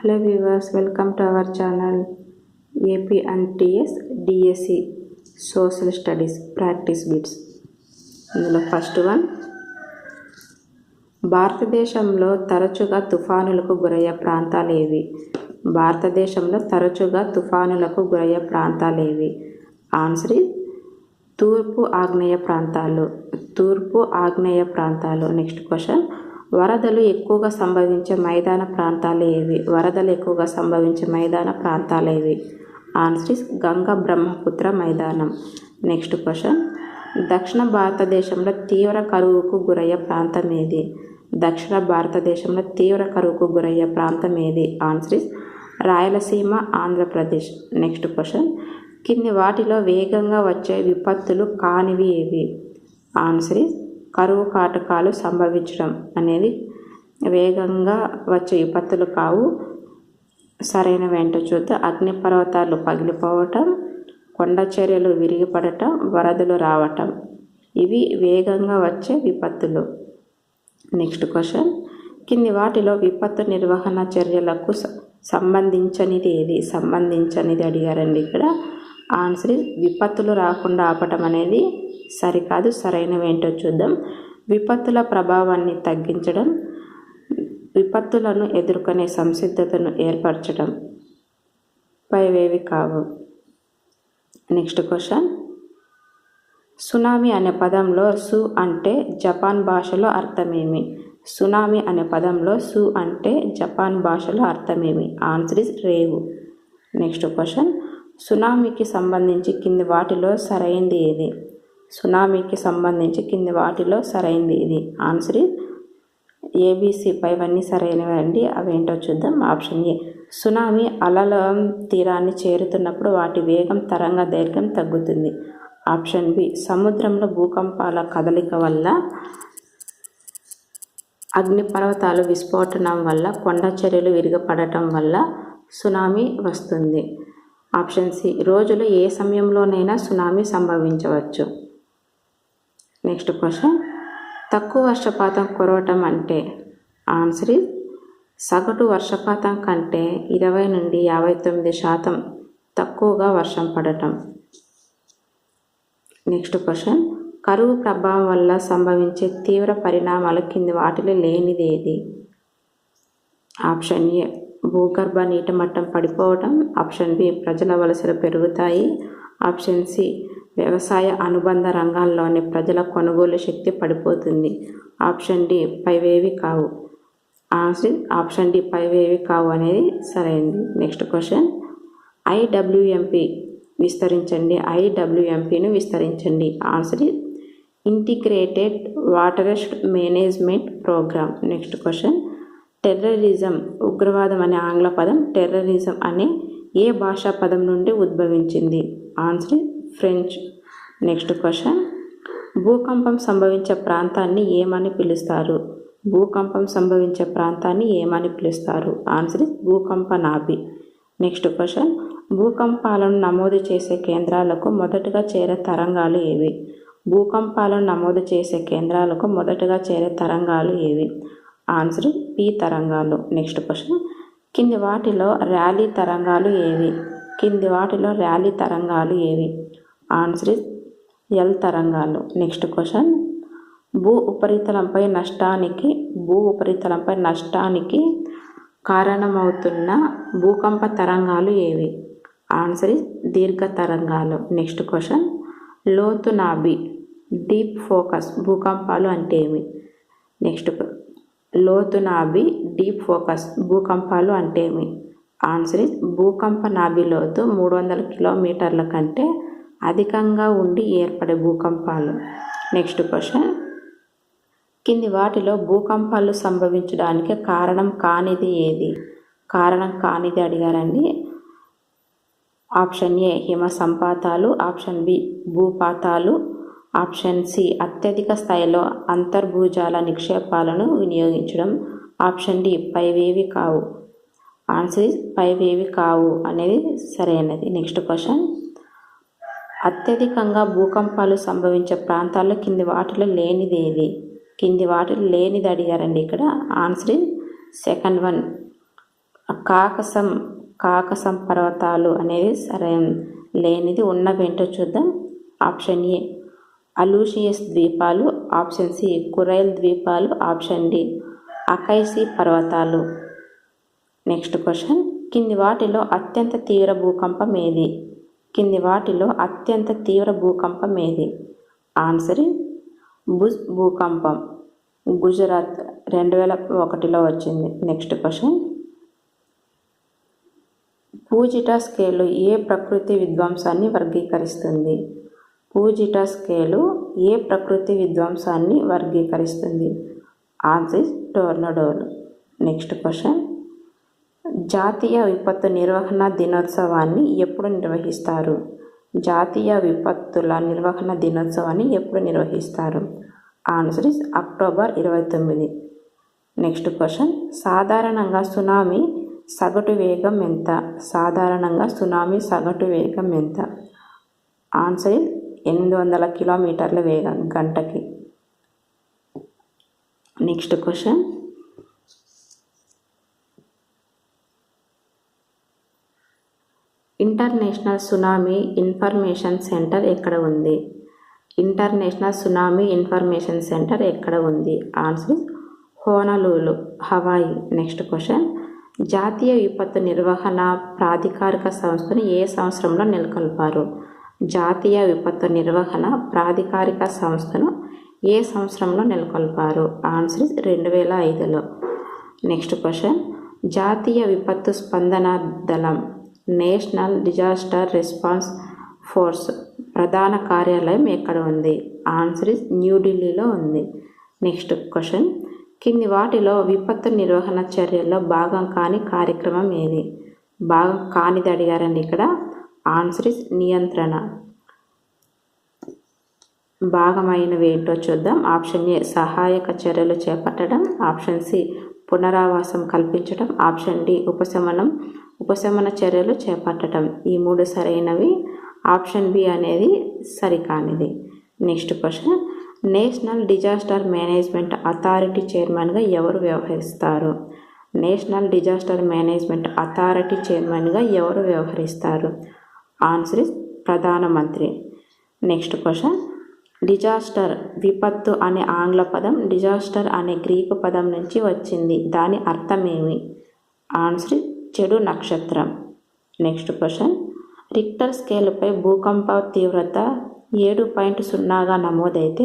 Hello viewers, welcome to our channel AP and TS DSC social studies practice bits. ఇందులో first one, భారతదేశంలో తరచుగా తుఫానులకు గురయ్యే ప్రాంతాలు ఏవి? భారతదేశంలో తరచుగా తుఫానులకు గురయ్యే ప్రాంతాలు ఏవి? ఆన్సర్ ఇస్ తూర్పు ఆగ్నేయ ప్రాంతాలు. తూర్పు ఆగ్నేయ ప్రాంతాలు. నెక్స్ట్ క్వశ్చన్, వరదలు ఎక్కువగా సంభవించే మైదాన ప్రాంతాలు ఏవి? వరదలు ఎక్కువగా సంభవించే మైదాన ప్రాంతాలు ఏవి? ఆన్సర్ ఇస్ గంగా బ్రహ్మపుత్ర మైదానం. నెక్స్ట్ క్వశ్చన్, దక్షిణ భారతదేశంలో తీవ్ర కరువుకు గురయ్యే ప్రాంతం ఏది? దక్షిణ భారతదేశంలో తీవ్ర కరువుకు గురయ్యే ప్రాంతం ఏది? Answer is Rayalaseema, Andhra Pradesh. Next question, కింది వాటిలో వేగంగా వచ్చే విపత్తులు కానివి ఏవి? ఆన్సర్ ఇస్ కరువు కాటకాలు సంభవించడం అనేది వేగంగా వచ్చే విపత్తులు కావు. సరైనవి ఏంటో చూద్దాం. అగ్నిపర్వతాలు పగిలిపోవటం, కొండ చర్యలు విరిగిపడటం, వరదలు రావటం, ఇవి వేగంగా వచ్చే విపత్తులు. నెక్స్ట్ క్వశ్చన్, కింది వాటిలో విపత్తు నిర్వహణ చర్యలకు సంబంధించనిది ఏది? సంబంధించనిది అడిగారండి ఇక్కడ. ఆన్సర్ విపత్తులు రాకుండా ఆపటం అనేది సరికాదు. సరైనవి ఏంటో చూద్దాం. విపత్తుల ప్రభావాన్ని తగ్గించడం, విపత్తులను ఎదుర్కొనే సంసిద్ధతను ఏర్పరచడం పైవేవి కావు. నెక్స్ట్ క్వశ్చన్, సునామీ అనే పదంలో సు అంటే జపాన్ భాషలో అర్థమేమి? సునామీ అనే పదంలో సు అంటే జపాన్ భాషలో అర్థమేమి? ఆన్సర్ ఇస్ రేవు. నెక్స్ట్ క్వశ్చన్, సునామీకి సంబంధించి కింది వాటిలో సరైంది ఏది? సునామీకి సంబంధించి కింది వాటిలో సరైంది ఇది? Answer is ABC. పైవన్నీ సరైనవి అండి. అవేంటో చూద్దాం. ఆప్షన్ ఏ, సునామీ అలల తీరాన్ని చేరుతున్నప్పుడు వాటి వేగం, తరంగ దైర్ఘ్యం తగ్గుతుంది. ఆప్షన్ బి, సముద్రంలో భూకంపాల కదలిక వల్ల, అగ్నిపర్వతాలు విస్ఫోటనం వల్ల, కొండ చర్యలు విరిగిపడటం వల్ల సునామీ వస్తుంది. ఆప్షన్ సి, రోజులో ఏ సమయంలోనైనా సునామీ సంభవించవచ్చు. నెక్స్ట్ క్వశ్చన్, తక్కువ వర్షపాతం కురవటం అంటే? ఆన్సర్ ఇస్ సగటు వర్షపాతం కంటే 20 నుండి 59% తక్కువగా వర్షం పడటం. నెక్స్ట్ క్వశ్చన్, కరువు ప్రభావం వల్ల సంభవించే తీవ్ర పరిణామాలు కింది వాటిలో లేనిది ఏది? ఆప్షన్ ఏ, భూగర్భ నీటి మట్టం పడిపోవటం. ఆప్షన్ బి, ప్రజల వలసలు పెరుగుతాయి. ఆప్షన్ సి, వ్యవసాయ అనుబంధ రంగాల్లోని ప్రజల కొనుగోలు శక్తి పడిపోతుంది. ఆప్షన్ డి, పైవేవి కావు. ఆన్సర్ ఆప్షన్ డి, పైవేవి కావు అనేది సరైనది. నెక్స్ట్ క్వశ్చన్, ఐడబ్ల్యూఎంపి విస్తరించండి. ఐడబ్ల్యూఎంపిను విస్తరించండి. Answer integrated watershed management programme. Next question, terrorism, ఉగ్రవాదం అనే ఆంగ్ల పదం టెర్రరిజం అనే ఏ భాషా పదం నుండి ఉద్భవించింది? Answer French. నెక్స్ట్ క్వశ్చన్, భూకంపం సంభవించే ప్రాంతాన్ని ఏమని పిలుస్తారు? భూకంపం సంభవించే ప్రాంతాన్ని ఏమని పిలుస్తారు? ఆన్సర్ భూకంప నాభి. నెక్స్ట్ క్వశ్చన్, భూకంపాలను నమోదు చేసే కేంద్రాలకు మొదటగా చేరే తరంగాలు ఏవి? భూకంపాలను నమోదు చేసే కేంద్రాలకు మొదటగా చేరే తరంగాలు ఏవి? ఆన్సర్ పి తరంగాలు. నెక్స్ట్ క్వశ్చన్, కింది వాటిలో ర్యాలీ తరంగాలు ఏవి? కింది వాటిలో ర్యాలీ తరంగాలు ఏవి? ఆన్సర్ ఎల్ తరంగాలు. నెక్స్ట్ క్వశ్చన్, భూ ఉపరితలంపై నష్టానికి కారణమవుతున్న భూకంప తరంగాలు ఏవి? ఆన్సర్ దీర్ఘ తరంగాలు. నెక్స్ట్ క్వశ్చన్, లోతు నాభి, డీప్ ఫోకస్ భూకంపాలు అంటే ఏమి? నెక్స్ట్, లోతు నాభి, డీప్ ఫోకస్ భూకంపాలు అంటే ఏమి? ఆన్సర్ భూకంప నాభి లోతు 300 కిలోమీటర్ల కంటే అధికంగా ఉండి ఏర్పడే భూకంపాలు. నెక్స్ట్ క్వశ్చన్, కింది వాటిలో భూకంపాలు సంభవించడానికి కారణం కానిది ఏది? కారణం కానిది అడిగారండి. ఆప్షన్ ఏ, హిమ సంపాతాలు. ఆప్షన్ బి, భూపాతాలు. ఆప్షన్ సి, అత్యధిక స్థాయిలో అంతర్భూజాల నిక్షేపాలను వినియోగించడం. ఆప్షన్ డి, పైవేవి కావు. ఆన్సర్ పైవేవి కావు అనేది సరైనది. నెక్స్ట్ క్వశ్చన్, అత్యధికంగా భూకంపాలు సంభవించే ప్రాంతాల్లో కింది వాటిలో లేనిది ఏది? కింది వాటిలో లేనిది అడిగారండి ఇక్కడ. ఆన్సర్ సెకండ్ వన్, కాకసం పర్వతాలు అనేది సరైన లేనిది. ఉన్నవేంటో చూద్దాం. ఆప్షన్ ఏ అలూషియస్ ద్వీపాలు, ఆప్షన్ సి కురైల్ ద్వీపాలు, ఆప్షన్ డి అకైసీ పర్వతాలు. నెక్స్ట్ క్వశ్చన్, కింది వాటిలో అత్యంత తీవ్ర భూకంపం ఏది? ఆన్సర్ భుజ్ భూకంపం, గుజరాత్ 2001లో వచ్చింది. నెక్స్ట్ క్వశ్చన్, పూజిటా స్కేలు ఏ ప్రకృతి విధ్వంసాన్ని వర్గీకరిస్తుంది? ఆన్సర్ టోర్నడోలు. నెక్స్ట్ క్వశ్చన్, జాతీయ విపత్తు నిర్వహణ దినోత్సవాన్ని ఎప్పుడు నిర్వహిస్తారు? Answer is October 29. Next question, సాధారణంగా సునామీ సగటు వేగం ఎంత? ఆన్సర్ ఇస్ 800 కిలోమీటర్ల వేగం గంటకి. Next question, international tsunami information centre ఎక్కడ ఉంది? Answer Honolulu, Hawaii. Next question, జాతీయ విపత్తు నిర్వహణ ప్రాధికారిక సంస్థను ఏ సంవత్సరంలో నెలకొల్పారు? ఆన్సర్ 2005లో. నెక్స్ట్ క్వశ్చన్, జాతీయ విపత్తు స్పందన దళం నేషనల్ డిజాస్టర్ రెస్పాన్స్ ఫోర్స్ ప్రధాన కార్యాలయం ఎక్కడ ఉంది? ఆన్సర్ న్యూఢిల్లీలో ఉంది. నెక్స్ట్ క్వశ్చన్, కింది వాటిలో విపత్తు నిర్వహణ చర్యల్లో భాగం కాని కార్యక్రమం ఏది? భాగం కానిది అడిగారండి ఇక్కడ. ఆన్సర్ నియంత్రణ. భాగమైనవి ఏంటో చూద్దాం. ఆప్షన్ ఏ సహాయక చర్యలు చేపట్టడం, ఆప్షన్ సి పునరావాసం కల్పించడం, ఆప్షన్ డి ఉపశమన చర్యలు చేపట్టడం. ఈ 3 సరైనవి. ఆప్షన్ బి అనేది సరికానిది. Next question, national disaster management authority చైర్మన్గా ఎవరు వ్యవహరిస్తారు? ఆన్సర్ ప్రధానమంత్రి. నెక్స్ట్ క్వశ్చన్, డిజాస్టర్ విపత్తు అనే ఆంగ్ల పదం డిజాస్టర్ అనే గ్రీకు పదం నుంచి వచ్చింది. దాని అర్థమేమి? ఆన్సర్ చెడు నక్షత్రం. నెక్స్ట్ క్వశ్చన్, రిక్టర్ స్కేలుపై భూకంప తీవ్రత 7.0గా నమోదైతే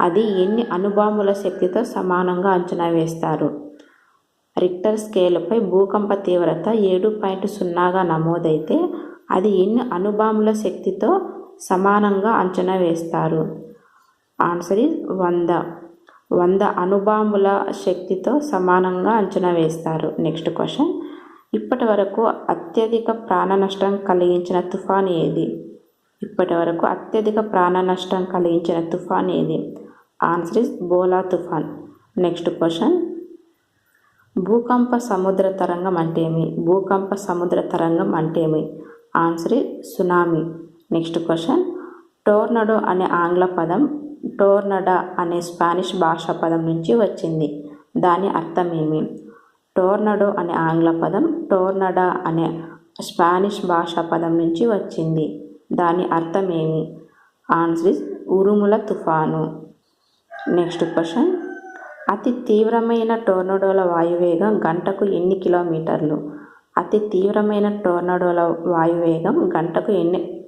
అది ఎన్ని అణుబాంబుల శక్తితో సమానంగా అంచనా వేస్తారు? రిక్టర్ స్కేలుపై భూకంప తీవ్రత 7.0గా నమోదైతే అది ఎన్ని అణుబాంబుల శక్తితో సమానంగా అంచనా వేస్తారు? ఆన్సర్ 100 అణుబాంబుల శక్తితో సమానంగా అంచనా వేస్తారు. నెక్స్ట్ క్వశ్చన్, ఇప్పటి వరకు అత్యధిక ప్రాణ నష్టం కలిగించిన తుఫాన్ ఏది? ఆన్సర్ బోలా తుఫాన్. నెక్స్ట్ క్వశ్చన్, భూకంప సముద్ర తరంగం అంటే ఏమి? Answer tsunami. Next question, tornado అనే ఆంగ్ల పదం టోర్నడా అనే స్పానిష్ భాషా పదం నుంచి వచ్చింది. దాని అర్థం ఏమి? టోర్నడో అనే ఆంగ్ల పదం టోర్నడా అనే స్పానిష్ భాషా పదం నుంచి వచ్చింది. దాని అర్థం ఏమి? ఆన్సర్ ఉరుముల తుఫాను. నెక్స్ట్ క్వశ్చన్, అతి తీవ్రమైన టోర్నడోల వాయువేగం గంటకు ఎన్ని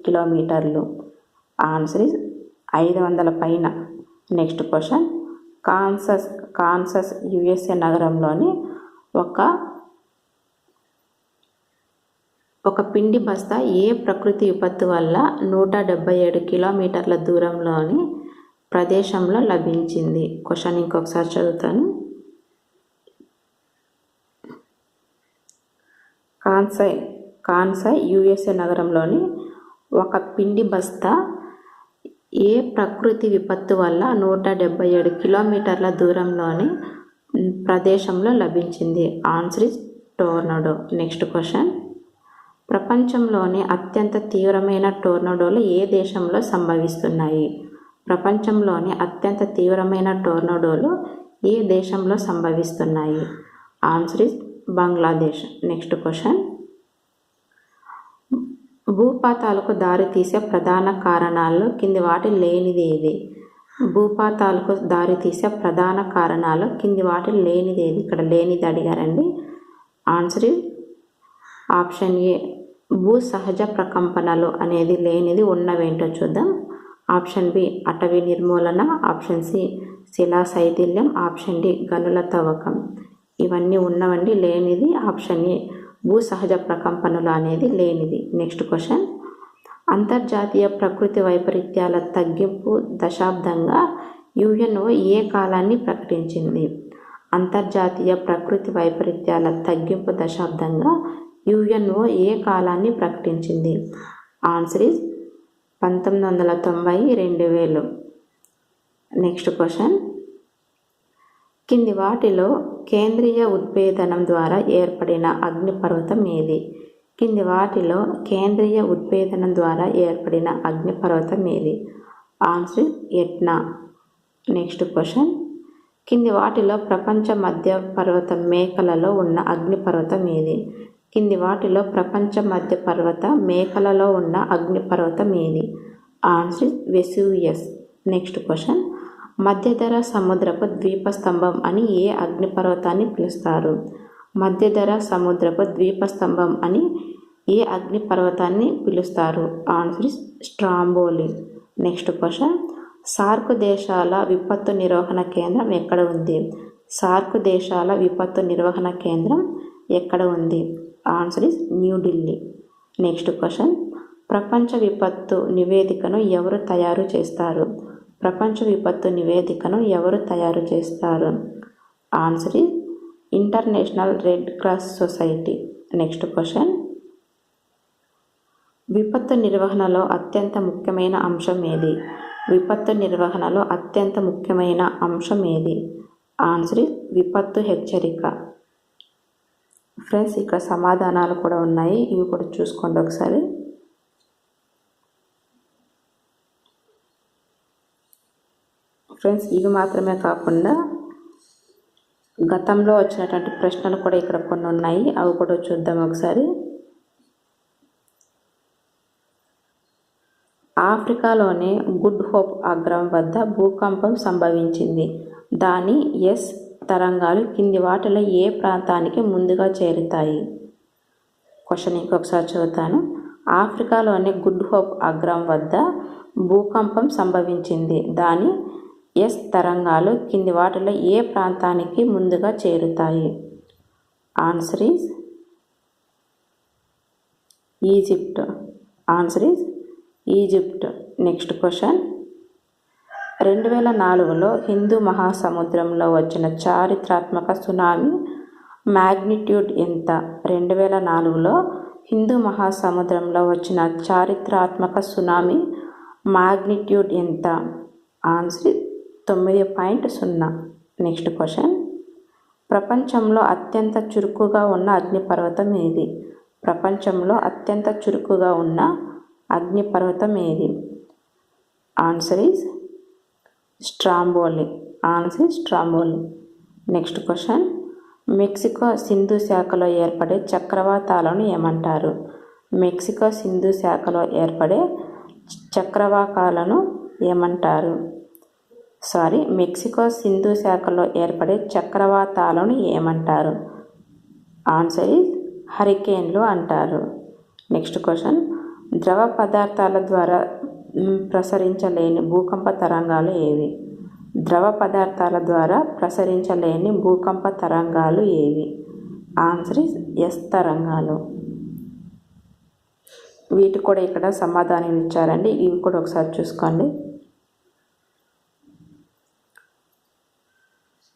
కిలోమీటర్లు? ఆన్సర్ 500 పైన. నెక్స్ట్ క్వశ్చన్, కాన్సస్ USA నగరంలోని ఒక పిండి బస్తా ఏ ప్రకృతి విపత్తు వల్ల 177 కిలోమీటర్ల దూరంలోని ప్రదేశంలో లభించింది? క్వశ్చన్ ఇంకొకసారి చదువుతాను. కాన్సై USA నగరంలోని ఒక పిండి బస్తా ఏ ప్రకృతి విపత్తు వల్ల 177 కిలోమీటర్ల దూరంలోని ప్రదేశంలో లభించింది? Answer tornado. నెక్స్ట్ క్వశ్చన్, ప్రపంచంలోని అత్యంత తీవ్రమైన టోర్నడోలు ఏ దేశంలో సంభవిస్తున్నాయి? ఆన్సర్ బంగ్లాదేశ్. నెక్స్ట్ క్వశ్చన్, భూపాతాలకు దారి తీసే ప్రధాన కారణాల్లో కింది వాటి లేనిది ఏది? భూపాతాలకు దారి తీసే ప్రధాన కారణాలు కింది వాటి లేనిది ఏది? ఇక్కడ లేనిది అడిగారండి. ఆన్సర్ ఆప్షన్ ఏ భూ సహజ ప్రకంపనలు అనేది లేనిది. ఉన్నవేంటో చూద్దాం. ఆప్షన్ బి అటవీ నిర్మూలన, ఆప్షన్ సి శిలా శైథిల్యం, ఆప్షన్ డి గనుల తవ్వకం. ఇవన్నీ ఉన్నవండి. లేనిది ఆప్షన్ ఏ భూ సహజ ప్రకంపనలు అనేది లేనిది. నెక్స్ట్ క్వశ్చన్, అంతర్జాతీయ ప్రకృతి వైపరీత్యాల తగ్గింపు దశాబ్దంగా యుఎన్ఓ ఏ కాలాన్ని ప్రకటించింది? అంతర్జాతీయ ప్రకృతి వైపరీత్యాల తగ్గింపు దశాబ్దంగా యుఎన్ఓ ఏ కాలాన్ని ప్రకటించింది? Answer is 1990, 2000. నెక్స్ట్ క్వశ్చన్, కింది వాటిలో కేంద్రీయ ఉద్భేదనం ద్వారా ఏర్పడిన అగ్నిపర్వతం ఏది? కింది వాటిలో కేంద్రీయ ఉద్భేదనం ద్వారా ఏర్పడిన అగ్నిపర్వతం ఏది? Answer Etna. నెక్స్ట్ క్వశ్చన్, కింది వాటిలో ప్రపంచ మధ్య పర్వత మేకలలో ఉన్న అగ్నిపర్వతం ఏది? కింది వాటిలో ప్రపంచ మధ్య పర్వత మేకలలో ఉన్న అగ్నిపర్వతం ఏది? Answer Vesuvius. నెక్స్ట్ క్వశ్చన్, మధ్యధరా సముద్రపు ద్వీపస్తంభం అని ఏ అగ్నిపర్వతాన్ని పిలుస్తారు? మధ్యధరా సముద్రపు ద్వీపస్తంభం అని ఏ అగ్నిపర్వతాన్ని పిలుస్తారు? Answer Stromboli. Next question, SAARC దేశాల విపత్తు నిర్వహణ కేంద్రం ఎక్కడ ఉంది? సార్క్ దేశాల విపత్తు నిర్వహణ కేంద్రం ఎక్కడ ఉంది? Answer is New Delhi. Next question, ప్రపంచ విపత్తు నివేదికను ఎవరు తయారు చేస్తారు? ప్రపంచ విపత్తు నివేదికను ఎవరు తయారు చేస్తారు? Answer is international red cross society. Next question, విపత్తు నిర్వహణలో అత్యంత ముఖ్యమైన అంశం ఏది? విపత్తు నిర్వహణలో అత్యంత ముఖ్యమైన అంశం ఏది? ఆన్సర్ ఇస్ విపత్తు హెచ్చరిక. ఫ్రెండ్స్, ఇక్కడ సమాధానాలు కూడా ఉన్నాయి, ఇవి కూడా చూసుకోండి ఒకసారి. ఫ్రెండ్స్, ఇవి మాత్రమే కాకుండా గతంలో వచ్చినటువంటి ప్రశ్నలు కూడా ఇక్కడ కొన్ని ఉన్నాయి, అవి కూడా చూద్దాం ఒకసారి. ఆఫ్రికాలోని గుడ్ హోప్ అగ్రం వద్ద భూకంపం సంభవించింది. దాని ఎస్ తరంగాలు కింది వాటిలో ఏ ప్రాంతానికి ముందుగా చేరుతాయి? క్వశ్చన్ ఇంకొకసారి చదువుతాను. ఆఫ్రికాలోని గుడ్ హోప్ అగ్రం వద్ద భూకంపం సంభవించింది. దాని ఎస్ తరంగాలు కింది వాటిలో ఏ ప్రాంతానికి ముందుగా చేరుతాయి? Answer is Egypt. Answer is Egypt. Next question, 2004లో హిందూ మహాసముద్రంలో వచ్చిన చారిత్రాత్మక సునామీ మ్యాగ్నిట్యూడ్ ఎంత? 2004లో హిందూ మహాసముద్రంలో వచ్చిన చారిత్రాత్మక సునామీ మ్యాగ్నిట్యూడ్ ఎంత? ఆన్సర్ 9.0. నెక్స్ట్ క్వశ్చన్, ప్రపంచంలో అత్యంత చురుకుగా ఉన్న అగ్నిపర్వతం ఏది? ప్రపంచంలో అత్యంత చురుకుగా ఉన్న అగ్నిపర్వతం ఏది? Answer is Stromboli. Answer Stromboli. Next question, Mexico Sindhu శాఖలో ఏర్పడే చక్రవాతాలను ఏమంటారు? మెక్సికో సింధు శాఖలో ఏర్పడే చక్రవాకాలను ఏమంటారు? మెక్సికో సింధు శాఖలో ఏర్పడే చక్రవాతాలను ఏమంటారు? ఆన్సర్ ఈజ్ హరికేన్లు అంటారు. నెక్స్ట్ క్వశ్చన్, ద్రవ పదార్థాల ద్వారా ప్రసరించలేని భూకంప తరంగాలు ఏవి? ద్రవ పదార్థాల ద్వారా ప్రసరించలేని భూకంప తరంగాలు ఏవి? ఆన్సర్ ఈజ్ ఎస్ తరంగాలు. వీటి కూడా ఇక్కడ సమాధానం ఇచ్చారండి, ఇవి కూడా ఒకసారి చూసుకోండి.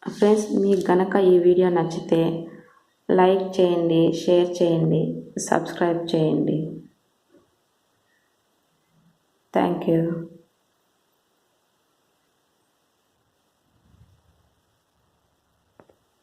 ఫ్రెండ్స్, మీకు గనక ఈ వీడియో నచ్చితే లైక్ చేయండి, షేర్ చేయండి, సబ్స్క్రైబ్ చేయండి. Thank you.